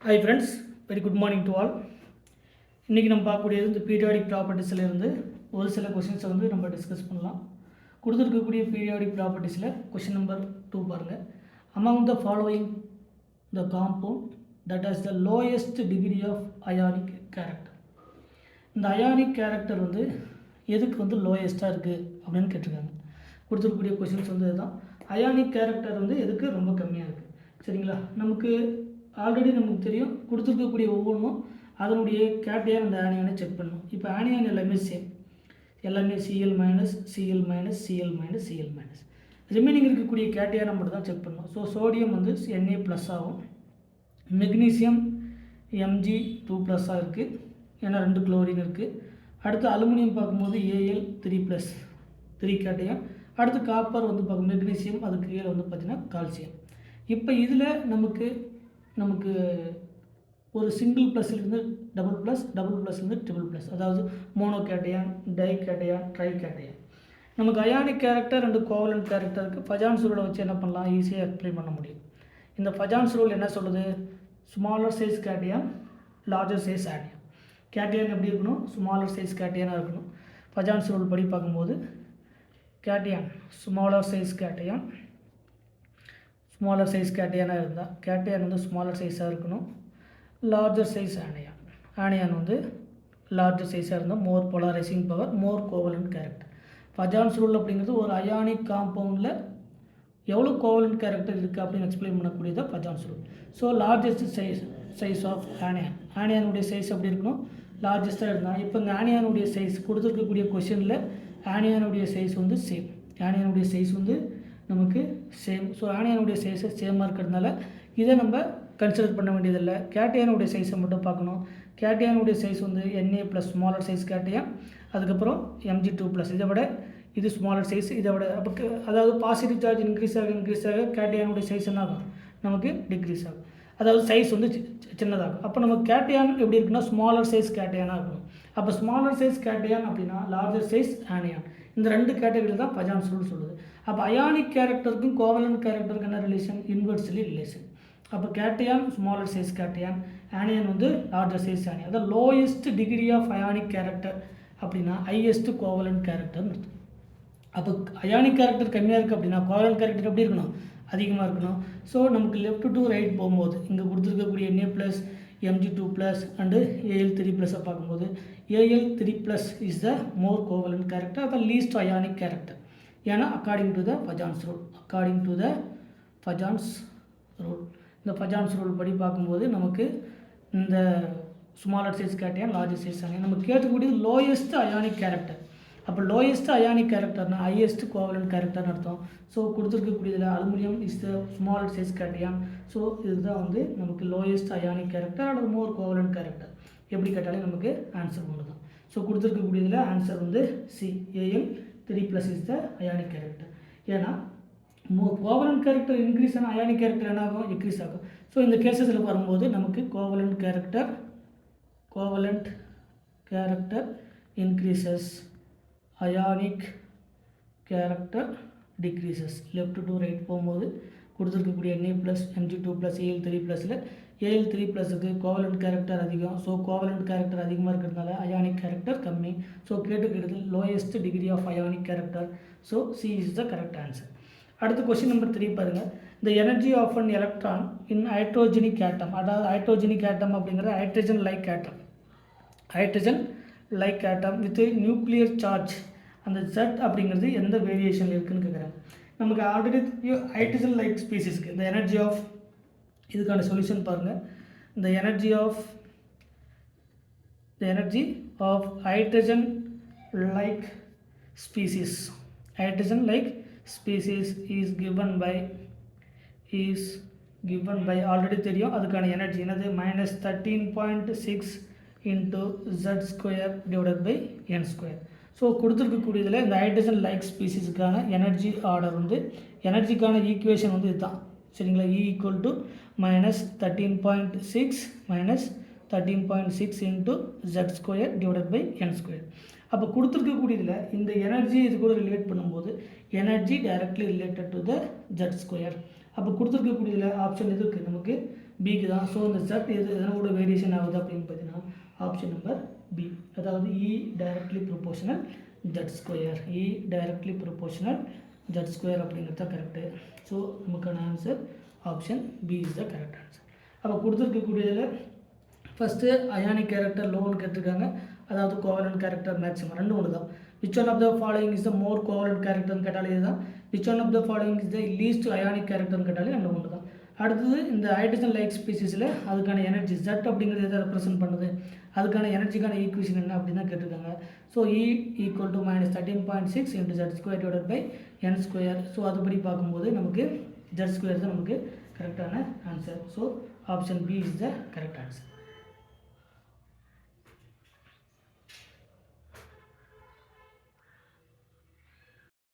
Hi friends, very good morning to all. இன்றைக்கி நம்ம பார்க்கக்கூடியது இந்த பீரியாடிக் ப்ராப்பர்ட்டிஸ்லேருந்து ஒரு சில கொஷின்ஸை வந்து நம்ம டிஸ்கஸ் பண்ணலாம். கொடுத்துருக்கக்கூடிய பீரியாடிக் ப்ராப்பர்ட்டிஸில் கொஷின் நம்பர் 2 பாருங்கள். Among the following the compound that has the lowest degree of ionic character. இந்த அயானிக் கேரக்டர் வந்து எதுக்கு வந்து லோயஸ்ட்டாக இருக்குது அப்படின்னு கேட்டிருக்காங்க. கொடுத்துருக்கக்கூடிய கொஷின்ஸ் வந்து இதுதான். அயானிக் கேரக்டர் வந்து எதுக்கு ரொம்ப கம்மியாக இருக்குது. சரிங்களா, நமக்கு ஆல்ரெடி நமக்கு தெரியும் கொடுத்துருக்கக்கூடிய ஒவ்வொன்றும் அதனுடைய கேட்டையான் அந்த ஆனியானை செக் பண்ணணும். இப்போ ஆனியான் எல்லாமே சேம், எல்லாமே Cl minus Cl minus Cl minus Cl minus. Remaining இருக்கக்கூடிய கேட்டையானை மட்டும் தான் செக் பண்ணணும். ஸோ சோடியம் வந்து Na ப்ளஸ் ஆகும், மெக்னீசியம் Mg2+ இருக்குது, ஏன்னா 2 குளோரின் இருக்குது. அடுத்து அலுமினியம் பார்க்கும்போது Al3+3 கேட்டையான். அடுத்து காப்பர் வந்து பார்க்கும் மெக்னீசியம், அதுக்கு கீழே வந்து பார்த்திங்கன்னா கால்சியம். இப்போ இதில் நமக்கு ஒரு சிங்கிள் ப்ளஸ்லேருந்து டபுள் ப்ளஸ்லேருந்து ட்ரிபிள் ப்ளஸ், அதாவது mono cation, di cation, tri cation. நமக்கு அயானிக் கேரக்டர் அண்டு கோவலன்ட் கேரக்டருக்கு ஃபஜான்ஸ் ரூலை வச்சு என்ன பண்ணலாம், ஈஸியாக எக்ஸ்பிளைன் பண்ண முடியும். இந்த ஃபஜான்ஸ் ரூல் என்ன சொல்லுது, smaller size cation, larger size anion. Cation எப்படி இருக்கணும், ஸ்மாலர் சைஸ் கேட்டையானாக இருக்கணும். ஃபஜான்ஸ் ரூல் படி பார்க்கும்போது கேட்டையான் ஸ்மாலர் சைஸ் கேட்டையானாக இருந்தால் கேட்டையான் வந்து ஸ்மாலர் சைஸாக இருக்கணும். லார்ஜர் சைஸ் ஆனியான் வந்து லார்ஜர் சைஸாக இருந்தால் more polarising power, more covalent character. Fajans rule அப்படிங்கிறது ஒரு அயானிக் காம்பவுண்டில் எவ்வளோ கோவலன்ட் கேரக்டர் இருக்குது அப்படின்னு எக்ஸ்பிளைன் பண்ணக்கூடியதான் Fajans rule. So largest size of ஆனியானுடைய சைஸ் எப்படி இருக்கணும், லார்ஜஸ்ட்டாக இருந்தால். இப்போ இந்த ஆனியானுடைய சைஸ் கொடுத்துருக்கக்கூடிய கொஷனில் ஆனியானுடைய சைஸ் வந்து சேம், ஆனியானுடைய சைஸ் வந்து நமக்கு சேம். ஸோ ஆனியானுடைய சைஸை சேமாக இருக்கிறதுனால இதை நம்ம கன்சிடர் பண்ண வேண்டியதில்லை. கேட்டையானுடைய சைஸை மட்டும் பார்க்கணும். கேட்டையானுடைய சைஸ் வந்து Na plus smaller size cation, அதுக்கப்புறம் Mg2+. இதை விட இது ஸ்மாலர் சைஸ், இதை விட அப்போ அதாவது பாசிட்டிவ் சார்ஜ் இன்க்ரீஸ் ஆக கேட்டையானுடைய சைஸ் என்ன ஆகும், நமக்கு டிக்ரீஸ் ஆகும். அதாவது சைஸ் வந்து சின்னதாகும். அப்போ நம்ம கேட்டையான் எப்படி இருக்குன்னா ஸ்மாலர் சைஸ் கேட்டையானாக இருக்கணும். அப்போ ஸ்மாலர் சைஸ் கேட்டையான் அப்படின்னா லார்ஜர் சைஸ் ஆனியான். இந்த 2 கேட்டகரி தான் ஃபஜான்ஸ் ரூல் சொல்லுது. அப்போ அயானிக் கேரக்டருக்கும் கோவலன்ட் கேரக்டருக்கு என்ன ரிலேஷன், இன்வெர்ஸ்லி ரிலேஷன். அப்போ cation smaller size cation, anion வந்து லார்ஜர் சைஸ் ஆனியான். அதாவது lowest degree of ionic character அப்படின்னா ஹையஸ்ட் கோவலன்ட் கேரக்டர்னு அர்த்தம். அப்போ அயானிக் கேரக்டர் கம்மியாக இருக்குது அப்படின்னா கோவலன்ட் கேரக்டர் எப்படி இருக்கணும், அதிகமாக இருக்கணும். ஸோ நமக்கு லெஃப்ட் டு ரைட் போகும்போது இங்கே கொடுத்துருக்கக்கூடிய Na+, Mg2+ அண்டு Al3+ஐ பார்க்கும்போது Al3+ is the more covalent character, the least ionic character. ஏன்னா according to the Fajans rule, இந்த ஃபஜான்ஸ் ரூல் படி பார்க்கும்போது நமக்கு இந்த smaller size cation, larger size anion. நம்ம கேட்கக்கூடியது லோயஸ்ட் அயானிக் கேரக்டர். அப்போ லோயஸ்ட் அயானிக் கேரக்டர்னா ஹையஸ்ட் கோவலன்ட் கேரக்டர்னு அர்த்தம். ஸோ கொடுத்துருக்கக்கூடியதில் aluminium is the smaller size cation. So இதுதான் வந்து நமக்கு லோயஸ்ட் அயானிக் கேரக்டர் அல்லது மோர் கோவலன்ட் கேரக்டர். எப்படி கேட்டாலே நமக்கு ஆன்சர் ஒன்று தான். ஸோ கொடுத்துருக்கக்கூடியதில் ஆன்சர் வந்து C, Al3+ is the ionic character. ஏன்னா கோவலன்ட் கேரக்டர் இன்க்ரீஸ் ஆனால் அயானிக் கேரக்டர் என்ன ஆகும், டிக்ரீஸ் ஆகும். ஸோ இந்த கேசஸில் வரும்போது நமக்கு covalent character increases, ionic character decreases. Left to right போகும்போது கொடுத்துருக்கக்கூடிய Na+, Mg2+, Al3+ல் Al3+க்கு கோவலன்ட் கேரக்டர் அதிகம். ஸோ கோவலன்ட் கேரக்டர் அதிகமாக இருக்கிறதுனால அயானிக் கேரக்டர் கம்மி. ஸோ கேட்டுக்கிறது lowest degree of ionic character. So C is the correct answer. அடுத்து கொஸ்டின் நம்பர் 3 பாருங்கள். The energy of an electron in hydrogenic atom, அதாவது ஹைட்ரோஜெனிக் ஆட்டம் அப்படிங்கிறது hydrogen like atom with nuclear charge. அந்த Z அப்படிங்கிறது எந்த variation இருக்குதுன்னு கேட்குறாங்க. நமக்கு ஆல்ரெடி ஹைட்ரஜன் லைக் ஸ்பீசிஸ்க்கு இந்த எனர்ஜி ஆஃப் இதுக்கான சொல்யூஷன் பாருங்கள். இந்த energy of hydrogen like species is given by already தெரியும். அதுக்கான எனர்ஜி என்னது, -13.6 into Z²/n². ஸோ கொடுத்துருக்கக்கூடியதில் இந்த ஹைட்ரஜன் லைக் ஸ்பீசிஸுக்கான எனர்ஜி ஆர்டர் வந்து எனர்ஜிக்கான ஈக்குவேஷன் வந்து இதுதான். சரிங்களா, E = -13.6 into Z²/n². அப்போ கொடுத்துருக்கக்கூடியதில் இந்த எனர்ஜி இது கூட ரிலேட் பண்ணும்போது energy directly related to the Z². அப்போ கொடுத்துருக்கக்கூடியதில் ஆப்ஷன் எது இருக்குது நமக்கு பிக்கு தான். ஸோ இந்த Z எதனோட வேரியேஷன் ஆகுது அப்படின்னு பார்த்தீங்கன்னா ஆப்ஷன் நம்பர் பி, அதாவது E directly proportional Z square. E directly proportional Z square அப்படிங்கிறது தான் கரெக்டு. ஸோ நமக்கான answer option B is the correct answer. அப்போ கொடுத்துருக்கக்கூடியதில் ஃபஸ்ட்டு அயானிக் கேரக்டர் லோன்னு கேட்டிருக்காங்க, அதாவது கோவலன்ட் கேரக்டர் மேக்ஸிமம் ரெண்டு ஒன்று தான். Which one of the following is the more covalent கேரக்டர்னு கேட்டாலே இதுதான். Which one of the following is the least ionic கேரக்டர்னு கேட்டாலே ரெண்டு ஒன்று தான். அடுத்தது இந்த ஹைட்ரஜன் லைக் ஸ்பீசிஸில் அதுக்கான எனர்ஜி Z அப்படிங்கிறது எதை ரெப்ரசென்ட் பண்ணுது, அதுக்கான எனர்ஜிக்கான ஈக்குவேஷன் என்ன அப்படின்னு தான் கேட்டிருக்காங்க. So E equal to -13.6 × Z square divided by N square. So அதுபடி பார்க்கும்போது நமக்கு Z ஸ்கொயர் தான் நமக்கு கரெக்டான answer. So option B is the correct answer.